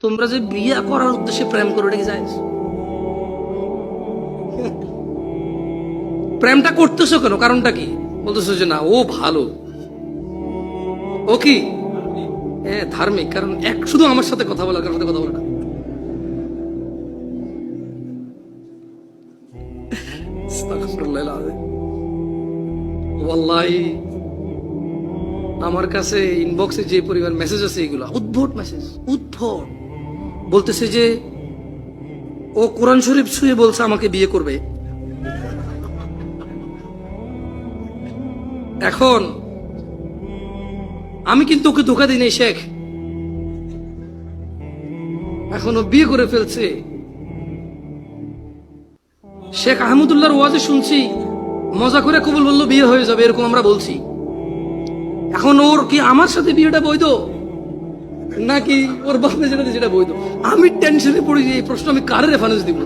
তোমরা যে বিয়ে করার উদ্দেশ্যে প্রেম করে রেখে যায়, প্রেমটা করতেছো কেন? কারণটা কি? বলতেছো যে না ও ভালো, ও কি হ্যাঁ ধার্মিক, কারণ এক শুধু আমার সাথে কথা বলা, কারোর সাথে কথা বলে না। ওয়াল্লাহি আমার কাছে ইনবক্সে যে পরিমাণ মেসেজ আছে, এগুলো উদ্ভট মেসেজ, উদ্ভট। বলতেছে যে ও কোরআন শরীফ ছুঁয়ে বলছে আমাকে বিয়ে করবে। এখন আমি কিন্তু ওকে ধোকা দিই নাই শেখ, এখন ও বিয়ে করে ফেলছে। শেখ আহমদুল্লাহর ওয়াজে শুনছি মজা করে কবুল বললো বিয়ে হয়ে যাবে, এরকম আমরা বলছি। এখন ওর কি আমার সাথে বিয়েটা বৈধ নাকি ওর বাপের যেটা সেটা বৈধ? আমি টেনশনে পড়ি যে এই প্রশ্ন আমি কারে রেফারেন্স দিব।